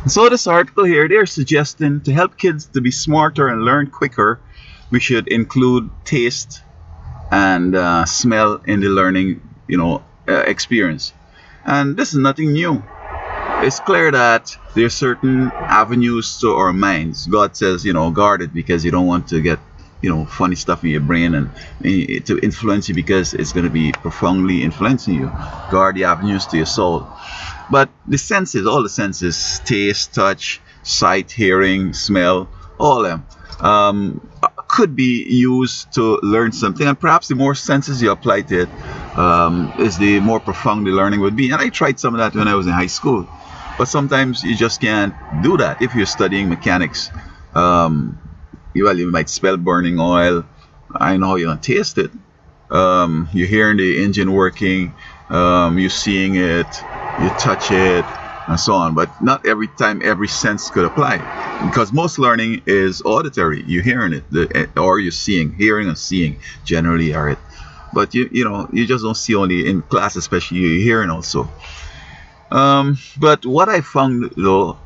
So this article here, they're suggesting to help kids to be smarter and learn quicker, we should include taste and smell in the learning, experience. And this is nothing new. It's clear that there are certain avenues to our minds. God says, guard it because you don't want to get, funny stuff in your brain and to influence you because it's going to be profoundly influencing you. Guard the avenues to your soul. But the senses, all the senses, taste, touch, sight, hearing, smell, all of them, could be used to learn something. And perhaps the more senses you apply to it, is the more profound the learning would be. And I tried some of that when I was in high school. But sometimes you just can't do that if you're studying mechanics. You might smell burning oil. I know you don't taste it. You're hearing the engine working. You're seeing it. You touch it, and so on. But not every time every sense could apply, because most learning is auditory. You're hearing it, or you're seeing. Hearing and seeing generally are it. But you just don't see only in class, especially you're hearing also. But what I found though,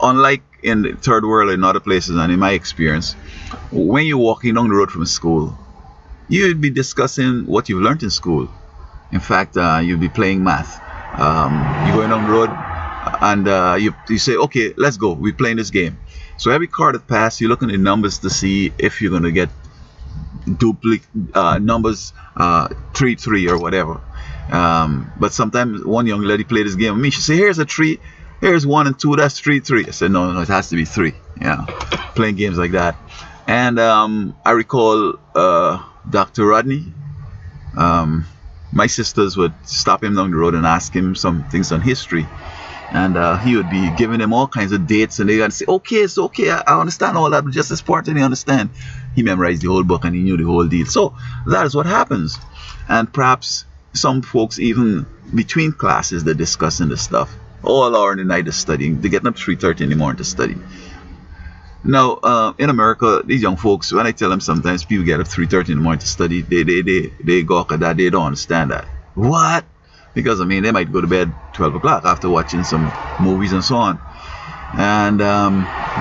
unlike in the third world and other places, and in my experience, when you're walking down the road from school, you'd be discussing what you've learned in school. In fact, you'll be playing math. You're going down the road and you say, okay, let's go. We're playing this game. So every card that passes, you're looking at the numbers to see if you're going to get duplicate numbers 3 or whatever. But sometimes one young lady played this game with me. She said, here's a 3, here's 1 and 2, that's 3. I said, no, it has to be 3. Yeah, playing games like that. And I recall Dr. Rodney. My sisters would stop him down the road and ask him some things on history. And he would be giving them all kinds of dates, and they would say, okay, it's okay, I understand all that, but just this part I didn't understand. He memorized the whole book and he knew the whole deal. So that is what happens. And perhaps some folks, even between classes, they're discussing this stuff. All hour in the night they're studying. They're getting up 3:30 in the morning to study. Now, in America, these young folks, when I tell them sometimes people get up 3:30 in the morning to study, they gawk at that. They don't understand that. What? Because, they might go to bed 12 o'clock after watching some movies and so on. And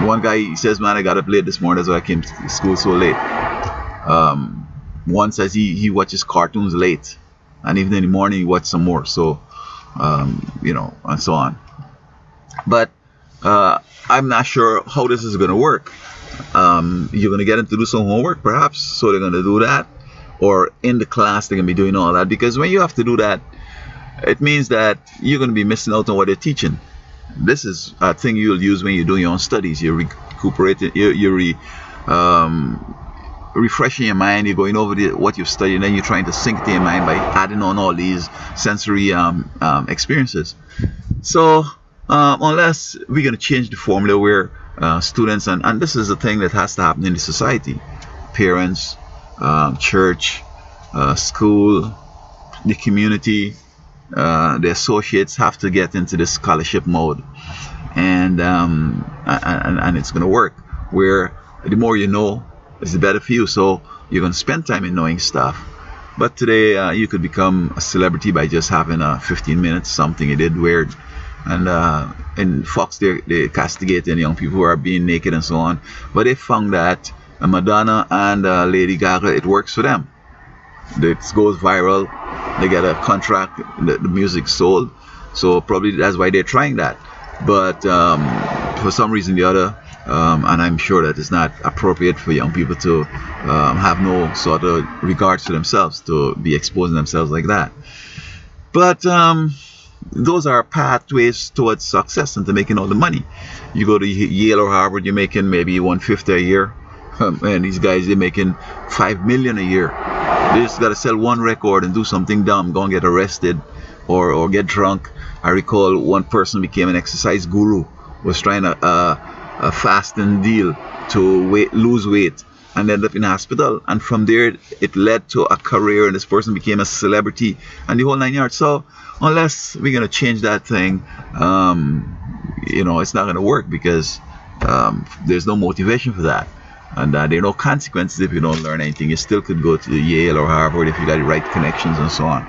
one guy, he says, man, I got up late this morning, that's why I came to school so late. One says he watches cartoons late. And even in the morning, he watches some more. So, and so on. But I'm not sure how this is going to work. You're going to get them to do some homework, perhaps. So they're going to do that. Or in the class, they're going to be doing all that. Because when you have to do that, it means that you're going to be missing out on what they're teaching. This is a thing you'll use when you're doing your own studies. You're recuperating, you're refreshing your mind. You're going over what you've studied, and then you're trying to sync to your mind by adding on all these sensory experiences. So unless we're going to change the formula where students, and this is a thing that has to happen in the society, parents, church, school, the community, the associates have to get into this scholarship mode, and it's going to work where the more you know is the better for you. So you're going to spend time in knowing stuff. But today you could become a celebrity by just having 15 minutes something you did weird. And in Fox they castigating young people who are being naked and so on. But they found that Madonna and Lady Gaga, it works for them. It goes viral. They get a contract. The music sold. So probably that's why they're trying that. But for some reason or the other, and I'm sure that it's not appropriate for young people to have no sort of regards to themselves, to be exposing themselves like that. But those are pathways towards success and to making all the money. You go to Yale or Harvard, you're making maybe 1/5 a year. And these guys, they're making $5 million a year. They just got to sell one record and do something dumb, go and get arrested or get drunk. I recall one person became an exercise guru, was trying a fasting deal to lose weight, and ended up in hospital. And from there, it led to a career, and this person became a celebrity, and the whole 9 yards. So unless we're going to change that thing, it's not going to work, because there's no motivation for that. And there are no consequences if you don't learn anything. You still could go to Yale or Harvard if you got the right connections and so on.